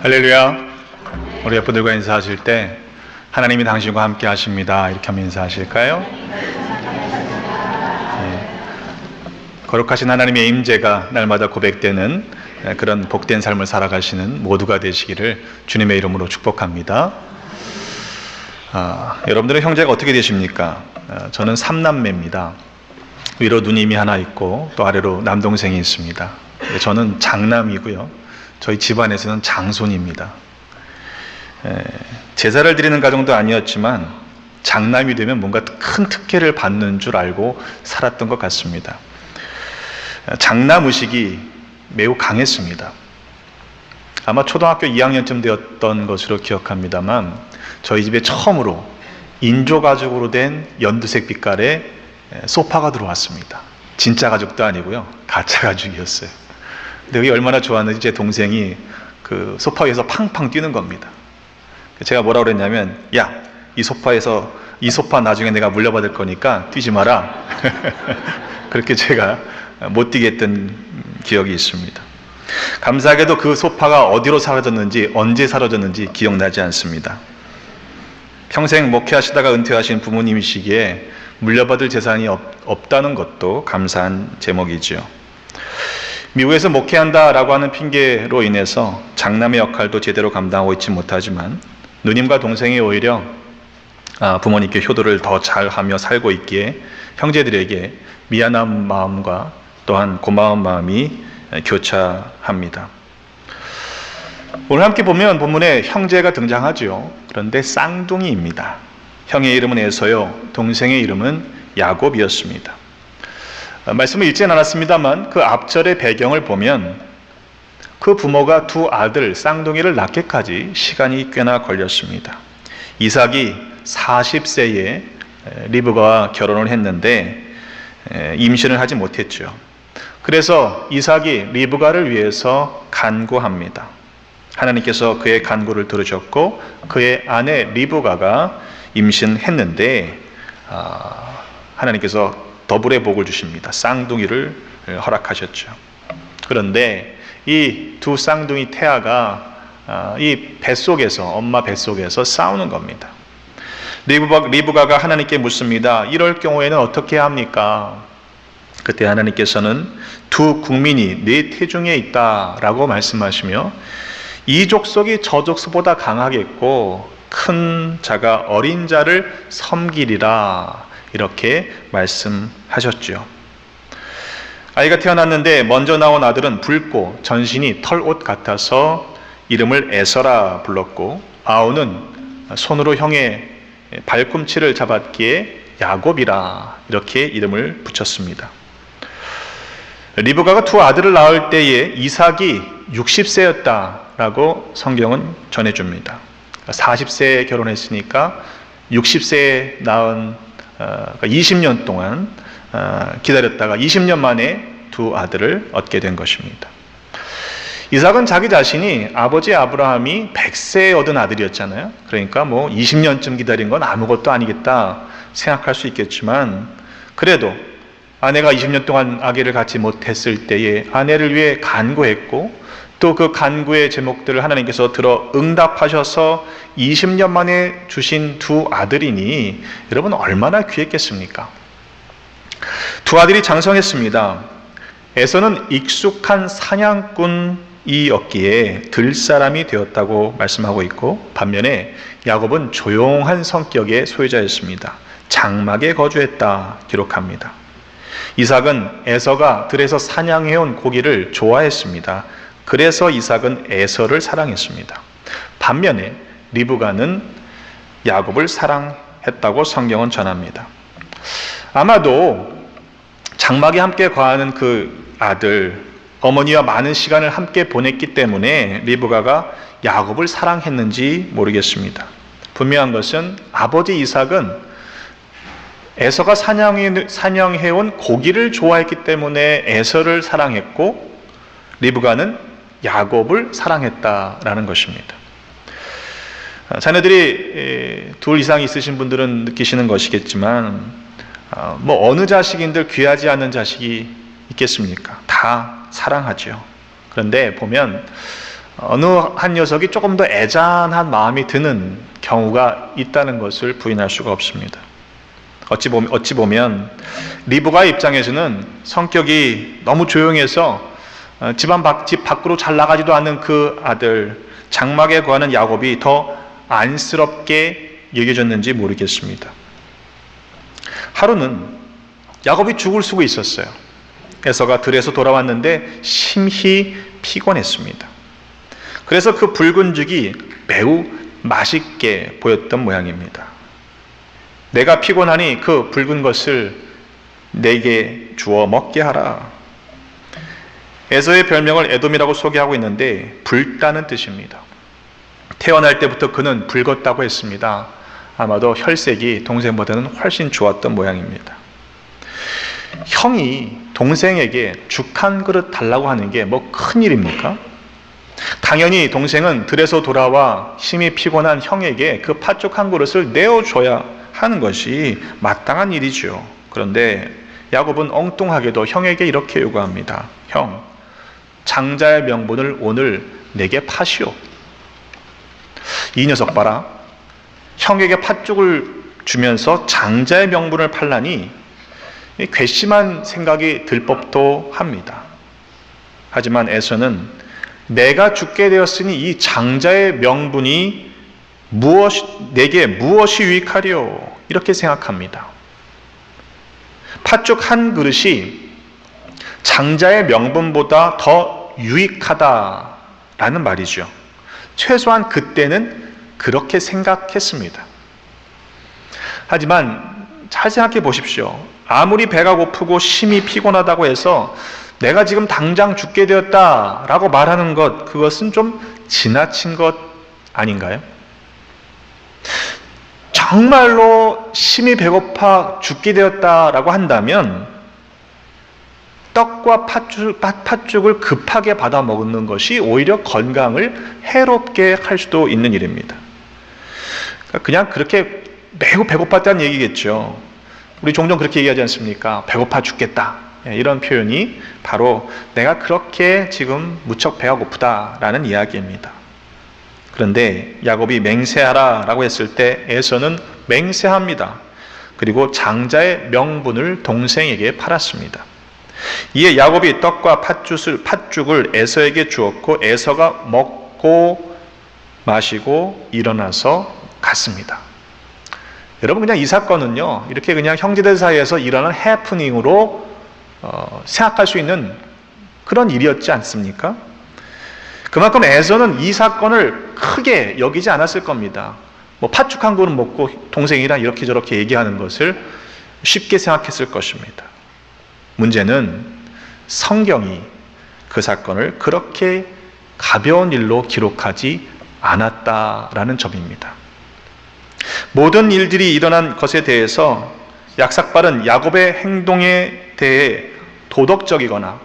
할렐루야. 우리 옆분들과 인사하실 때 하나님이 당신과 함께 하십니다 이렇게 하면 인사하실까요? 거룩하신 하나님의 임재가 날마다 고백되는 그런 복된 삶을 살아가시는 모두가 되시기를 주님의 이름으로 축복합니다. 여러분들의 형제가 어떻게 되십니까? 저는 3남매입니다. 위로 누님이 하나 있고 또 아래로 남동생이 있습니다. 저는 장남이고요. 저희 집안에서는 장손입니다. 제사를 드리는 가정도 아니었지만 장남이 되면 뭔가 큰 특혜를 받는 줄 알고 살았던 것 같습니다. 장남 의식이 매우 강했습니다. 아마 초등학교 2학년쯤 되었던 것으로 기억합니다만 저희 집에 처음으로 인조가죽으로 된 연두색 빛깔의 소파가 들어왔습니다. 진짜 가죽도 아니고요, 가짜 가죽이었어요. 근데 그게 얼마나 좋았는지 제 동생이 그 소파 위에서 팡팡 뛰는 겁니다. 제가 뭐라고 그랬냐면, 야, 이 소파 나중에 내가 물려받을 거니까 뛰지 마라. 그렇게 제가 못 뛰게 했던 기억이 있습니다. 감사하게도 그 소파가 어디로 사라졌는지, 언제 사라졌는지 기억나지 않습니다. 평생 목회하시다가 은퇴하신 부모님이시기에 물려받을 재산이 없다는 것도 감사한 제목이지요. 미국에서 목회한다라고 하는 핑계로 인해서 장남의 역할도 제대로 감당하고 있지 못하지만 누님과 동생이 오히려 부모님께 효도를 더 잘하며 살고 있기에 형제들에게 미안한 마음과 또한 고마운 마음이 교차합니다. 오늘 함께 보면 본문에 형제가 등장하죠. 그런데 쌍둥이입니다. 형의 이름은 에서요, 동생의 이름은 야곱이었습니다. 말씀을 읽지는 않았습니다만 그 앞절의 배경을 보면 그 부모가 두 아들 쌍둥이를 낳기까지 시간이 꽤나 걸렸습니다. 이삭이 40세에 리브가와 결혼을 했는데 임신을 하지 못했죠. 그래서 이삭이 리브가를 위해서 간구합니다. 하나님께서 그의 간구를 들으셨고 그의 아내 리브가가 임신했는데 하나님께서 더블의 복을 주십니다. 쌍둥이를 허락하셨죠. 그런데 이 두 쌍둥이 태아가 이 뱃속에서, 엄마 뱃속에서 싸우는 겁니다. 리브가가 하나님께 묻습니다. 이럴 경우에는 어떻게 합니까? 그때 하나님께서는 두 국민이 네 태중에 있다라고 말씀하시며 이 족속이 저 족속보다 강하겠고 큰 자가 어린 자를 섬기리라 이렇게 말씀하셨죠. 아이가 태어났는데 먼저 나온 아들은 붉고 전신이 털옷 같아서 이름을 에서라 불렀고 아우는 손으로 형의 발꿈치를 잡았기에 야곱이라 이렇게 이름을 붙였습니다. 리브가가 두 아들을 낳을 때에 이삭이 60세였다라고 성경은 전해줍니다. 40세에 결혼했으니까 60세에 낳은 20년 동안 기다렸다가 20년 만에 두 아들을 얻게 된 것입니다. 이삭은 자기 자신이 아버지 아브라함이 100세에 얻은 아들이었잖아요. 그러니까 20년쯤 기다린 건 아무것도 아니겠다 생각할 수 있겠지만 그래도 아내가 20년 동안 아기를 갖지 못했을 때에 아내를 위해 간구했고 또 그 간구의 제목들을 하나님께서 들어 응답하셔서 20년 만에 주신 두 아들이니 여러분 얼마나 귀했겠습니까? 두 아들이 장성했습니다. 에서는 익숙한 사냥꾼이었기에 들사람이 되었다고 말씀하고 있고 반면에 야곱은 조용한 성격의 소유자였습니다. 장막에 거주했다 기록합니다. 이삭은 에서가 들에서 사냥해온 고기를 좋아했습니다. 그래서 이삭은 에서를 사랑했습니다. 반면에 리브가는 야곱을 사랑했다고 성경은 전합니다. 아마도 장막에 함께 거하는 그 아들, 어머니와 많은 시간을 함께 보냈기 때문에 리브가가 야곱을 사랑했는지 모르겠습니다. 분명한 것은 아버지 이삭은 에서가 사냥해온 고기를 좋아했기 때문에 에서를 사랑했고 리브가는 야곱을 사랑했다라는 것입니다. 자녀들이 둘 이상 있으신 분들은 느끼시는 것이겠지만 어느 자식인들 귀하지 않은 자식이 있겠습니까? 다 사랑하죠. 그런데 보면 어느 한 녀석이 조금 더 애잔한 마음이 드는 경우가 있다는 것을 부인할 수가 없습니다. 어찌 보면 리브가의 입장에서는 성격이 너무 조용해서 집 밖으로 잘 나가지도 않는 그 아들 장막에 거하는 야곱이 더 안쓰럽게 여겨졌는지 모르겠습니다. 하루는 야곱이 죽을 수고 있었어요. 에서가 들에서 돌아왔는데 심히 피곤했습니다. 그래서 그 붉은 죽이 매우 맛있게 보였던 모양입니다. 내가 피곤하니 그 붉은 것을 내게 주어 먹게 하라. 에서의 별명을 에돔이라고 소개하고 있는데 불다는 뜻입니다. 태어날 때부터 그는 붉었다고 했습니다. 아마도 혈색이 동생보다는 훨씬 좋았던 모양입니다. 형이 동생에게 죽 한 그릇 달라고 하는 게 뭐 큰일입니까? 당연히 동생은 들에서 돌아와 심히 피곤한 형에게 그 팥죽 한 그릇을 내어줘야 하는 것이 마땅한 일이죠. 그런데 야곱은 엉뚱하게도 형에게 이렇게 요구합니다. 형, 장자의 명분을 오늘 내게 파시오. 이 녀석 봐라. 형에게 팥죽을 주면서 장자의 명분을 팔라니 괘씸한 생각이 들 법도 합니다. 하지만 에서는 내가 죽게 되었으니 이 장자의 명분이 내게 무엇이 유익하리요? 이렇게 생각합니다. 팥죽 한 그릇이 장자의 명분보다 더 유익하다라는 말이죠. 최소한 그때는 그렇게 생각했습니다. 하지만 잘 생각해 보십시오. 아무리 배가 고프고 심히 피곤하다고 해서 내가 지금 당장 죽게 되었다라고 말하는 것, 그것은 좀 지나친 것 아닌가요? 정말로 심히 배고파 죽게 되었다라고 한다면 떡과 팥죽을 급하게 받아 먹는 것이 오히려 건강을 해롭게 할 수도 있는 일입니다. 그냥 그렇게 매우 배고팠다는 얘기겠죠. 우리 종종 그렇게 얘기하지 않습니까? 배고파 죽겠다. 이런 표현이 바로 내가 그렇게 지금 무척 배가 고프다라는 이야기입니다. 그런데 야곱이 맹세하라 라고 했을 때 에서는 맹세합니다. 그리고 장자의 명분을 동생에게 팔았습니다. 이에 야곱이 떡과 팥죽을 에서에게 주었고 에서가 먹고 마시고 일어나서 갔습니다. 여러분, 그냥 이 사건은요, 이렇게 그냥 형제들 사이에서 일어난 해프닝으로 생각할 수 있는 그런 일이었지 않습니까? 그만큼 에서는 이 사건을 크게 여기지 않았을 겁니다. 뭐 팥죽 한 그릇 먹고 동생이랑 이렇게 저렇게 얘기하는 것을 쉽게 생각했을 것입니다. 문제는 성경이 그 사건을 그렇게 가벼운 일로 기록하지 않았다라는 점입니다. 모든 일들이 일어난 것에 대해서 약삭발은 야곱의 행동에 대해 도덕적이거나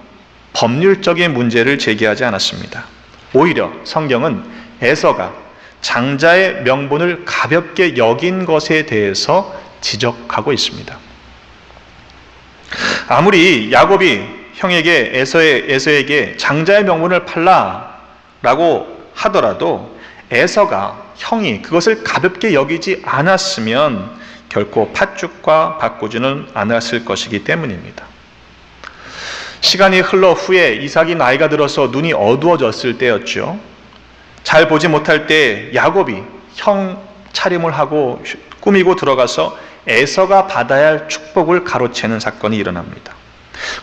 법률적인 문제를 제기하지 않았습니다. 오히려 성경은 에서가 장자의 명분을 가볍게 여긴 것에 대해서 지적하고 있습니다. 아무리 야곱이 형에게 에서에게 장자의 명분을 팔라라고 하더라도 에서가 형이 그것을 가볍게 여기지 않았으면 결코 팥죽과 바꾸지는 않았을 것이기 때문입니다. 시간이 흘러 후에 이삭이 나이가 들어서 눈이 어두워졌을 때였죠. 잘 보지 못할 때 야곱이 형 차림을 하고 꾸미고 들어가서 에서가 받아야 할 축복을 가로채는 사건이 일어납니다.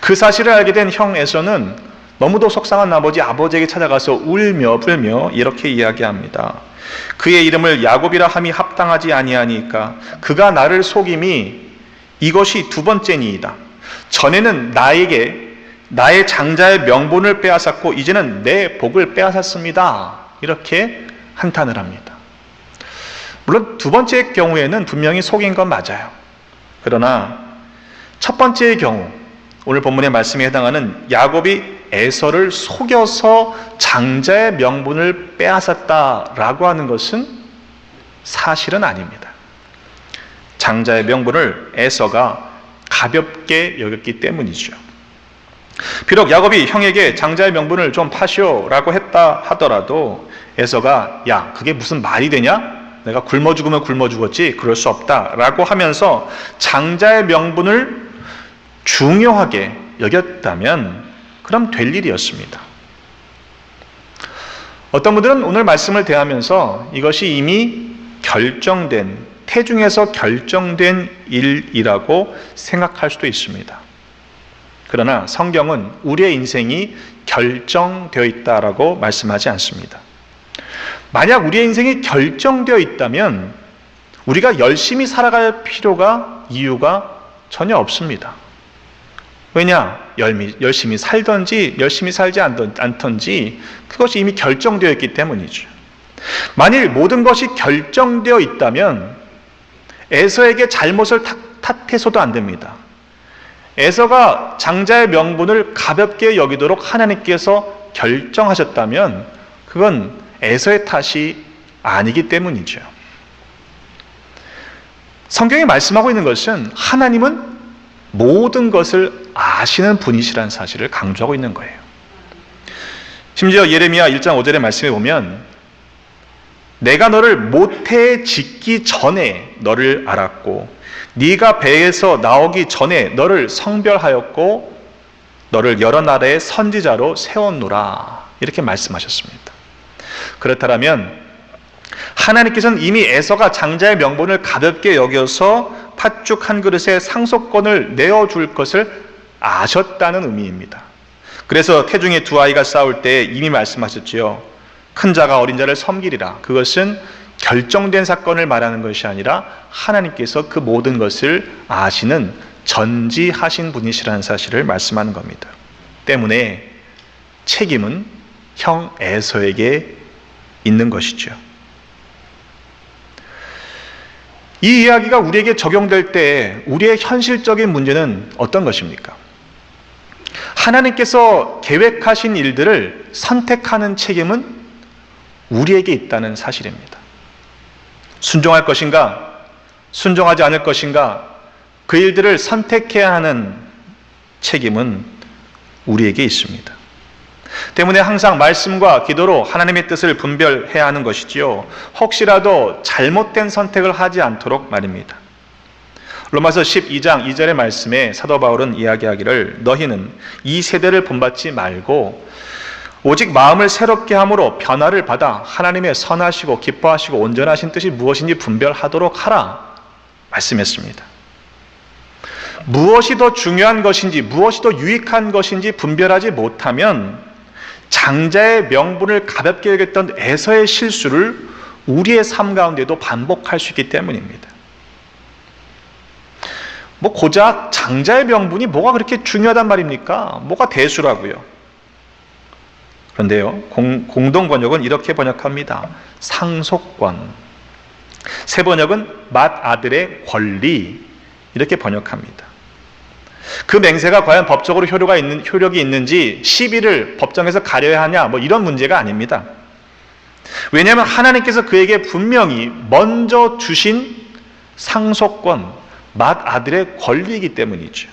그 사실을 알게 된 형 에서는 너무도 속상한 나머지 아버지에게 찾아가서 울며 불며 이렇게 이야기합니다. 그의 이름을 야곱이라 함이 합당하지 아니하니까 그가 나를 속임이 이것이 두 번째니이다. 전에는 나의 장자의 명분을 빼앗았고 이제는 내 복을 빼앗았습니다. 이렇게 한탄을 합니다. 물론 두 번째 경우에는 분명히 속인 건 맞아요. 그러나 첫 번째의 경우, 오늘 본문의 말씀에 해당하는 야곱이 에서를 속여서 장자의 명분을 빼앗았다라고 하는 것은 사실은 아닙니다. 장자의 명분을 에서가 가볍게 여겼기 때문이죠. 비록 야곱이 형에게 장자의 명분을 좀 파시오라고 했다 하더라도 에서가 야, 그게 무슨 말이 되냐? 내가 굶어 죽으면 굶어 죽었지 그럴 수 없다라고 하면서 장자의 명분을 중요하게 여겼다면 그럼 될 일이었습니다. 어떤 분들은 오늘 말씀을 대하면서 이것이 이미 결정된, 태중에서 결정된 일이라고 생각할 수도 있습니다. 그러나 성경은 우리의 인생이 결정되어 있다라고 말씀하지 않습니다. 만약 우리의 인생이 결정되어 있다면 우리가 열심히 살아갈 이유가 전혀 없습니다. 왜냐? 열심히 살든지 열심히 살지 않든지 그것이 이미 결정되어 있기 때문이죠. 만일 모든 것이 결정되어 있다면 에서에게 잘못을 탓해서도 안 됩니다. 에서가 장자의 명분을 가볍게 여기도록 하나님께서 결정하셨다면 그건 에서의 탓이 아니기 때문이죠. 성경이 말씀하고 있는 것은 하나님은 모든 것을 아시는 분이시라는 사실을 강조하고 있는 거예요. 심지어 예레미야 1장 5절의 말씀에 보면 내가 너를 모태에 짓기 전에 너를 알았고 네가 배에서 나오기 전에 너를 성별하였고 너를 여러 나라의 선지자로 세웠노라 이렇게 말씀하셨습니다. 그렇다면 하나님께서는 이미 에서가 장자의 명분을 가볍게 여겨서 팥죽 한 그릇에 상속권을 내어줄 것을 아셨다는 의미입니다. 그래서 태중의 두 아이가 싸울 때 이미 말씀하셨지요. 큰 자가 어린 자를 섬기리라. 그것은 결정된 사건을 말하는 것이 아니라 하나님께서 그 모든 것을 아시는 전지하신 분이시라는 사실을 말씀하는 겁니다. 때문에 책임은 형 에서에게 있는 것이죠. 이 이야기가 우리에게 적용될 때 우리의 현실적인 문제는 어떤 것입니까? 하나님께서 계획하신 일들을 선택하는 책임은 우리에게 있다는 사실입니다. 순종할 것인가, 순종하지 않을 것인가, 그 일들을 선택해야 하는 책임은 우리에게 있습니다. 때문에 항상 말씀과 기도로 하나님의 뜻을 분별해야 하는 것이지요. 혹시라도 잘못된 선택을 하지 않도록 말입니다. 로마서 12장 2절의 말씀에 사도 바울은 이야기하기를 너희는 이 세대를 본받지 말고 오직 마음을 새롭게 함으로 변화를 받아 하나님의 선하시고 기뻐하시고 온전하신 뜻이 무엇인지 분별하도록 하라 말씀했습니다. 무엇이 더 중요한 것인지 무엇이 더 유익한 것인지 분별하지 못하면 장자의 명분을 가볍게 여겼던 에서의 실수를 우리의 삶 가운데도 반복할 수 있기 때문입니다. 고작 장자의 명분이 뭐가 그렇게 중요하단 말입니까? 뭐가 대수라고요? 그런데요, 공동 번역은 이렇게 번역합니다. 상속권. 새 번역은 맏아들의 권리 이렇게 번역합니다. 그 맹세가 과연 법적으로 효력이 있는지 시비를 법정에서 가려야 하냐 이런 문제가 아닙니다. 왜냐하면 하나님께서 그에게 분명히 먼저 주신 상속권, 맏아들의 권리이기 때문이죠.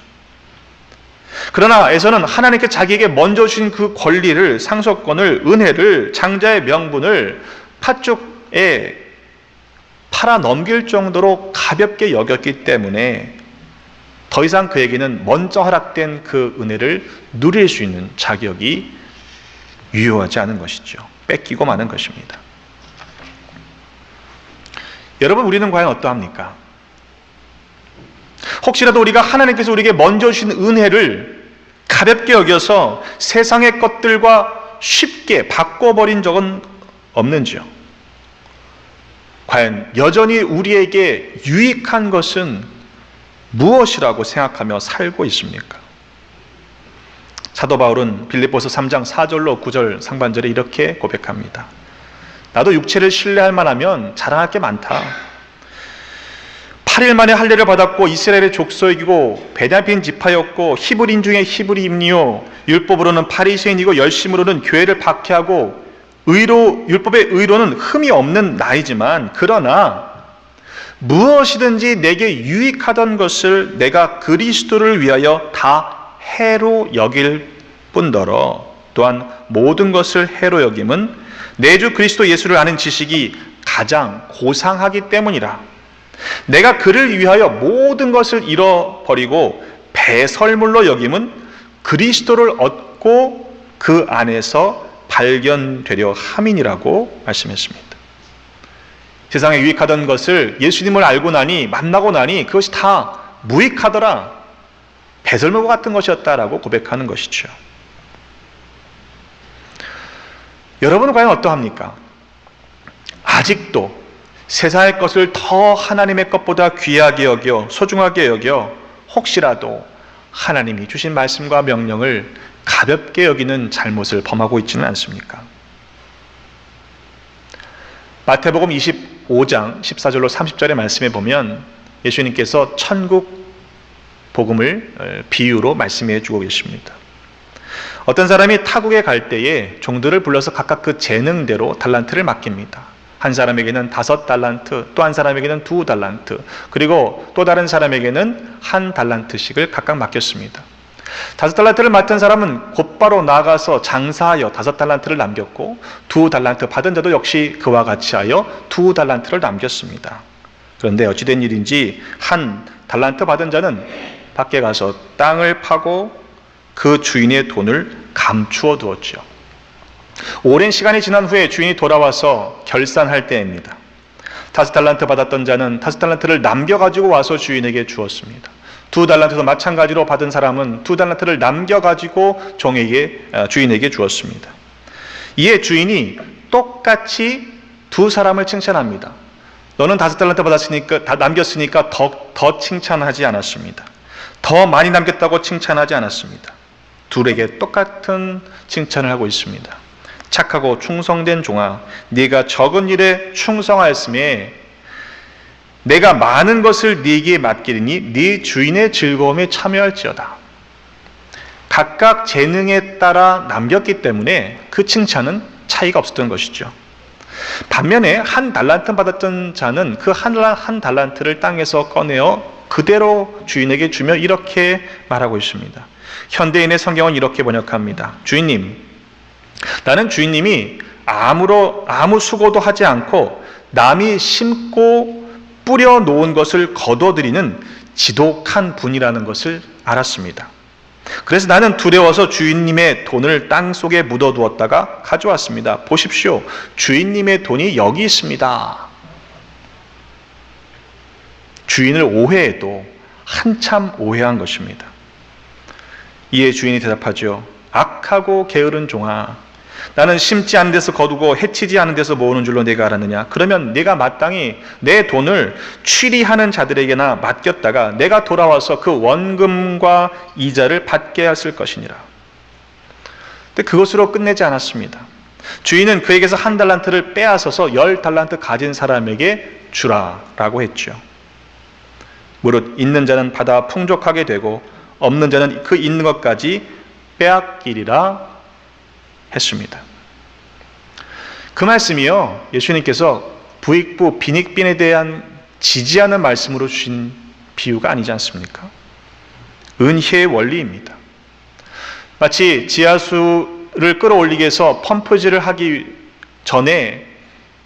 그러나 에서는 하나님께 자기에게 먼저 주신 그 권리를, 상속권을, 은혜를, 장자의 명분을 팥죽에 팔아 넘길 정도로 가볍게 여겼기 때문에 더 이상 그에게는 먼저 허락된 그 은혜를 누릴 수 있는 자격이 유효하지 않은 것이죠. 뺏기고 마는 것입니다. 여러분, 우리는 과연 어떠합니까? 혹시라도 우리가 하나님께서 우리에게 먼저 주신 은혜를 가볍게 여겨서 세상의 것들과 쉽게 바꿔버린 적은 없는지요? 과연 여전히 우리에게 유익한 것은 무엇이라고 생각하며 살고 있습니까? 사도 바울은 빌립보서 3장 4절로 9절 상반절에 이렇게 고백합니다. 나도 육체를 신뢰할 만하면 자랑할 게 많다. 8일 만에 할례를 받았고 이스라엘의 족속이고 베냐민 지파였고 히브리인 중에 히브리인이요 율법으로는 바리새인이고 열심으로는 교회를 박해하고 율법의 의로는 흠이 없는 나이지만 그러나 무엇이든지 내게 유익하던 것을 내가 그리스도를 위하여 다 해로 여길 뿐더러 또한 모든 것을 해로 여김은 내 주 그리스도 예수를 아는 지식이 가장 고상하기 때문이라. 내가 그를 위하여 모든 것을 잃어버리고 배설물로 여김은 그리스도를 얻고 그 안에서 발견되려 함이니라고 말씀했습니다. 세상에 유익하던 것을 예수님을 알고 나니, 만나고 나니 그것이 다 무익하더라, 배설물과 같은 것이었다라고 고백하는 것이죠. 여러분은 과연 어떠합니까? 아직도 세상의 것을 더 하나님의 것보다 귀하게 여겨, 소중하게 여겨 혹시라도 하나님이 주신 말씀과 명령을 가볍게 여기는 잘못을 범하고 있지는 않습니까? 마태복음 25장 14절로 30절의 말씀에 보면 예수님께서 천국 복음을 비유로 말씀해 주고 계십니다. 어떤 사람이 타국에 갈 때에 종들을 불러서 각각 그 재능대로 달란트를 맡깁니다. 한 사람에게는 5달란트, 또 한 사람에게는 2달란트, 그리고 또 다른 사람에게는 1달란트씩을 각각 맡겼습니다. 5달란트를 맡은 사람은 곧바로 나가서 장사하여 5달란트를 남겼고, 2달란트 받은 자도 역시 그와 같이 하여 2달란트를 남겼습니다. 그런데 어찌된 일인지 1달란트 받은 자는 밖에 가서 땅을 파고 그 주인의 돈을 감추어 두었죠. 오랜 시간이 지난 후에 주인이 돌아와서 결산할 때입니다. 5달란트 받았던 자는 5달란트를 남겨가지고 와서 주인에게 주었습니다. 2달란트도 마찬가지로 받은 사람은 2달란트를 남겨가지고 주인에게 주었습니다. 이에 주인이 똑같이 두 사람을 칭찬합니다. 너는 5달란트 받았으니까, 다 남겼으니까 더 칭찬하지 않았습니다. 더 많이 남겼다고 칭찬하지 않았습니다. 둘에게 똑같은 칭찬을 하고 있습니다. 착하고 충성된 종아, 네가 적은 일에 충성하였음에 내가 많은 것을 네게 맡기리니 네 주인의 즐거움에 참여할지어다. 각각 재능에 따라 남겼기 때문에 그 칭찬은 차이가 없었던 것이죠. 반면에 1달란트 받았던 자는 그 1달란트를 땅에서 꺼내어 그대로 주인에게 주며 이렇게 말하고 있습니다. 현대인의 성경은 이렇게 번역합니다. 주인님, 나는 주인님이 아무 수고도 하지 않고 남이 심고 뿌려 놓은 것을 거둬들이는 지독한 분이라는 것을 알았습니다. 그래서 나는 두려워서 주인님의 돈을 땅 속에 묻어두었다가 가져왔습니다. 보십시오. 주인님의 돈이 여기 있습니다. 주인을 오해해도 한참 오해한 것입니다. 이에 주인이 대답하죠. 악하고 게으른 종아, 나는 심지 않은 데서 거두고 해치지 않은 데서 모으는 줄로 내가 알았느냐? 그러면 내가 마땅히 내 돈을 취리하는 자들에게나 맡겼다가 내가 돌아와서 그 원금과 이자를 받게 했을 것이니라. 근데 그것으로 끝내지 않았습니다. 주인은 그에게서 1달란트를 빼앗아서 10달란트 가진 사람에게 주라라고 했죠. 무릇 있는 자는 받아 풍족하게 되고 없는 자는 그 있는 것까지 빼앗기리라 했습니다. 그 말씀이요, 예수님께서 부익부 빈익빈에 대한 지지하는 말씀으로 주신 비유가 아니지 않습니까? 은혜의 원리입니다. 마치 지하수를 끌어올리기 위해서 펌프질을 하기 전에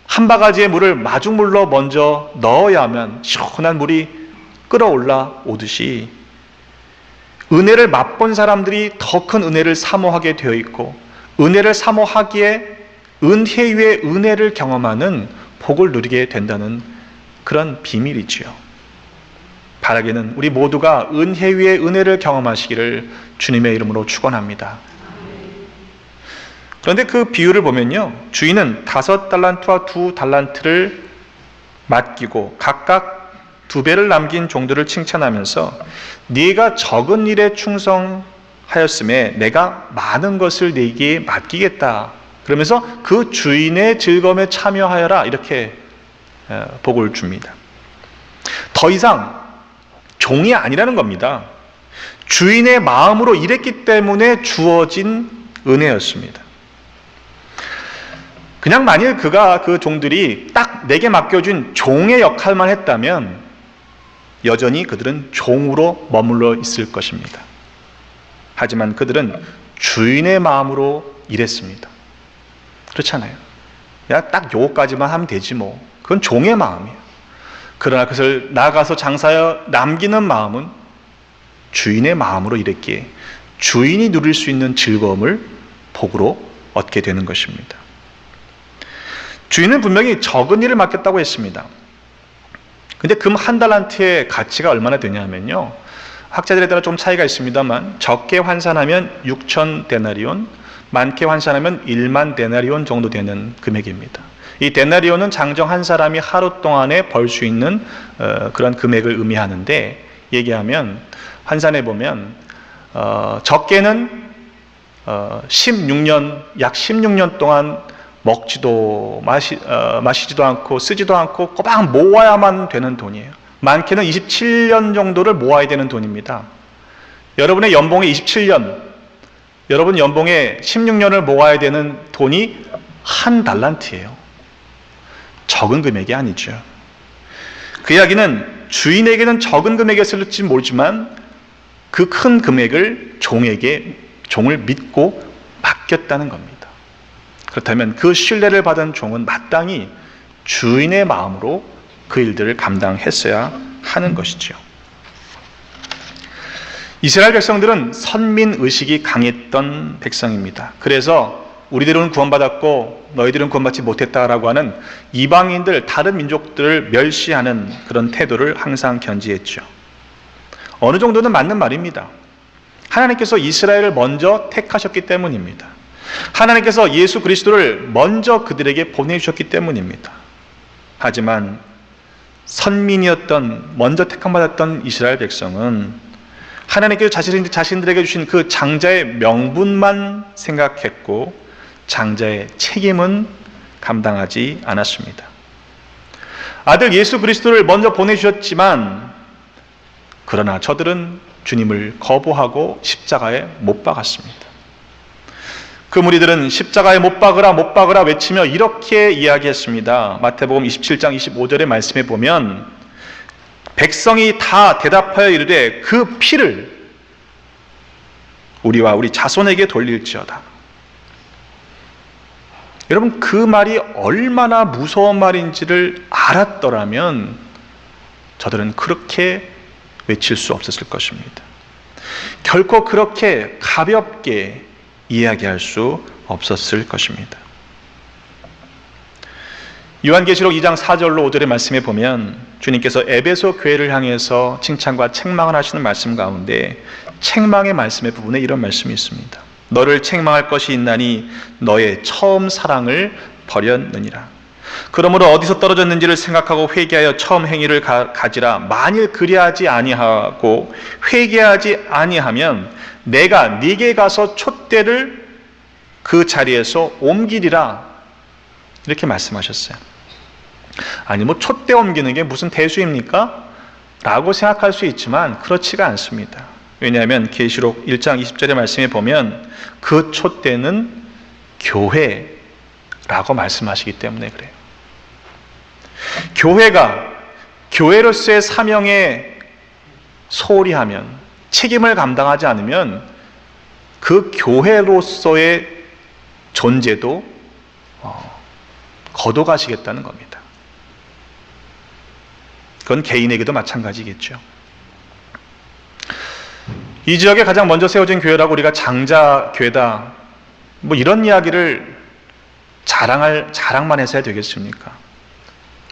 한 바가지의 물을 마중물로 먼저 넣어야만 시원한 물이 끌어올라 오듯이 은혜를 맛본 사람들이 더 큰 은혜를 사모하게 되어 있고, 은혜를 사모하기에 은혜 위에 은혜를 경험하는 복을 누리게 된다는 그런 비밀이지요. 바라기는 우리 모두가 은혜 위에 은혜를 경험하시기를 주님의 이름으로 축원합니다. 그런데 그 비유를 보면요, 주인은 5달란트와 2달란트를 맡기고 각각 2배를 남긴 종들을 칭찬하면서 네가 적은 일에 충성하였음에 내가 많은 것을 네게 맡기겠다. 그러면서 그 주인의 즐거움에 참여하여라, 이렇게 복을 줍니다. 더 이상 종이 아니라는 겁니다. 주인의 마음으로 일했기 때문에 주어진 은혜였습니다. 그냥 만일 그 종들이 딱 내게 맡겨준 종의 역할만 했다면 여전히 그들은 종으로 머물러 있을 것입니다. 하지만 그들은 주인의 마음으로 일했습니다. 그렇잖아요. 야, 딱 요거까지만 하면 되지 뭐. 그건 종의 마음이에요. 그러나 그것을 나가서 장사하여 남기는 마음은 주인의 마음으로 일했기에 주인이 누릴 수 있는 즐거움을 복으로 얻게 되는 것입니다. 주인은 분명히 적은 일을 맡겼다고 했습니다. 근데 금 한 달란트의 가치가 얼마나 되냐면요, 학자들에 따라 좀 차이가 있습니다만 적게 환산하면 6천 데나리온, 많게 환산하면 1만 데나리온 정도 되는 금액입니다. 이 데나리온은 장정 한 사람이 하루 동안에 벌 수 있는 그런 금액을 의미하는데, 얘기하면 환산해 보면 적게는 16년, 약 16년 동안 먹지도 마시지도 않고 쓰지도 않고 꼬박 모아야만 되는 돈이에요. 많게는 27년 정도를 모아야 되는 돈입니다. 여러분의 연봉의 27년, 여러분 연봉의 16년을 모아야 되는 돈이 한 달란트예요. 적은 금액이 아니죠. 그 이야기는 주인에게는 적은 금액이었을지 모르지만 그 큰 금액을 종을 믿고 맡겼다는 겁니다. 그렇다면 그 신뢰를 받은 종은 마땅히 주인의 마음으로 그 일들을 감당했어야 하는 것이죠. 이스라엘 백성들은 선민의식이 강했던 백성입니다. 그래서 우리들은 구원받았고 너희들은 구원받지 못했다라고 하는 이방인들, 다른 민족들을 멸시하는 그런 태도를 항상 견지했죠. 어느 정도는 맞는 말입니다. 하나님께서 이스라엘을 먼저 택하셨기 때문입니다. 하나님께서 예수 그리스도를 먼저 그들에게 보내주셨기 때문입니다. 하지만 선민이었던, 먼저 택함받았던 이스라엘 백성은 하나님께서 자신들에게 주신 그 장자의 명분만 생각했고 장자의 책임은 감당하지 않았습니다. 아들 예수 그리스도를 먼저 보내주셨지만 그러나 저들은 주님을 거부하고 십자가에 못 박았습니다. 그 무리들은 십자가에 못 박으라 외치며 이렇게 이야기했습니다. 마태복음 27장 25절의 말씀에 보면 백성이 다 대답하여 이르되 그 피를 우리와 우리 자손에게 돌릴지어다. 여러분, 그 말이 얼마나 무서운 말인지를 알았더라면 저들은 그렇게 외칠 수 없었을 것입니다. 결코 그렇게 가볍게 이야기할 수 없었을 것입니다. 요한계시록 2장 4절로 5절의 말씀에 보면 주님께서 에베소 교회를 향해서 칭찬과 책망을 하시는 말씀 가운데 책망의 말씀의 부분에 이런 말씀이 있습니다. 너를 책망할 것이 있나니 너의 처음 사랑을 버렸느니라. 그러므로 어디서 떨어졌는지를 생각하고 회개하여 처음 행위를 가지라. 만일 그리하지 아니하고 회개하지 아니하면 내가 네게 가서 촛대를 그 자리에서 옮기리라. 이렇게 말씀하셨어요. 아니 뭐 촛대 옮기는 게 무슨 대수입니까? 라고 생각할 수 있지만 그렇지가 않습니다. 왜냐하면 계시록 1장 20절의 말씀에 보면 그 촛대는 교회라고 말씀하시기 때문에 그래요. 교회가 교회로서의 사명에 소홀히 하면, 책임을 감당하지 않으면 그 교회로서의 존재도 거둬가시겠다는 겁니다. 그건 개인에게도 마찬가지겠죠. 이 지역에 가장 먼저 세워진 교회라고 우리가 장자교회다, 뭐 이런 이야기를 자랑만 해서야 되겠습니까?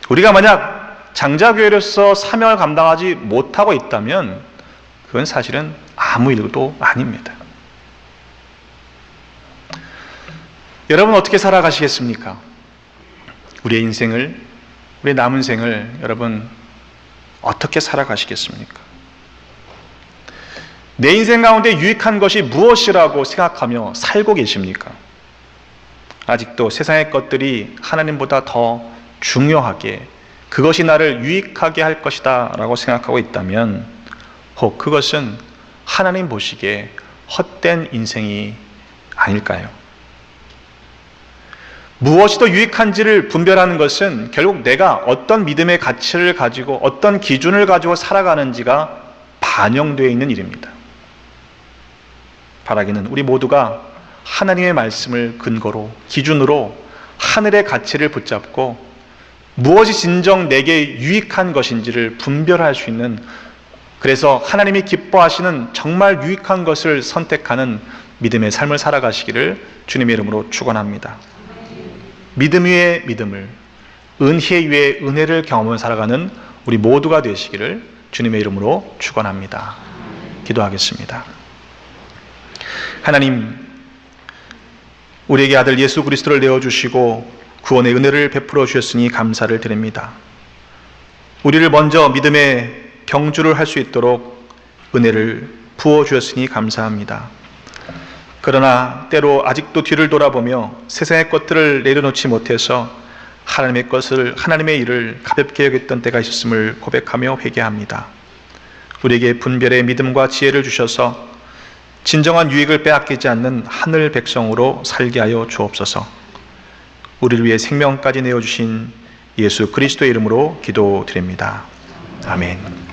우리가 만약 장자교회로서 사명을 감당하지 못하고 있다면 그건 사실은 아무 일도 아닙니다. 여러분 어떻게 살아가시겠습니까? 우리의 인생을, 우리의 남은 생을 여러분 어떻게 살아가시겠습니까? 내 인생 가운데 유익한 것이 무엇이라고 생각하며 살고 계십니까? 아직도 세상의 것들이 하나님보다 더 중요하게, 그것이 나를 유익하게 할 것이다 라고 생각하고 있다면 혹 그것은 하나님 보시기에 헛된 인생이 아닐까요? 무엇이 더 유익한지를 분별하는 것은 결국 내가 어떤 믿음의 가치를 가지고 어떤 기준을 가지고 살아가는지가 반영되어 있는 일입니다. 바라기는 우리 모두가 하나님의 말씀을 근거로, 기준으로 하늘의 가치를 붙잡고 무엇이 진정 내게 유익한 것인지를 분별할 수 있는, 그래서 하나님이 기뻐하시는 정말 유익한 것을 선택하는 믿음의 삶을 살아가시기를 주님의 이름으로 축원합니다. 믿음 위에 믿음을, 은혜 위에 은혜를 경험하며 살아가는 우리 모두가 되시기를 주님의 이름으로 축원합니다. 기도하겠습니다. 하나님, 우리에게 아들 예수 그리스도를 내어주시고 구원의 은혜를 베풀어 주셨으니 감사를 드립니다. 우리를 먼저 믿음의 경주를 할 수 있도록 은혜를 부어 주셨으니 감사합니다. 그러나 때로 아직도 뒤를 돌아보며 세상의 것들을 내려놓지 못해서 하나님의 것을, 하나님의 일을 가볍게 여겼던 때가 있었음을 고백하며 회개합니다. 우리에게 분별의 믿음과 지혜를 주셔서 진정한 유익을 빼앗기지 않는 하늘 백성으로 살게 하여 주옵소서. 우리를 위해 생명까지 내어주신 예수 그리스도의 이름으로 기도드립니다. 아멘.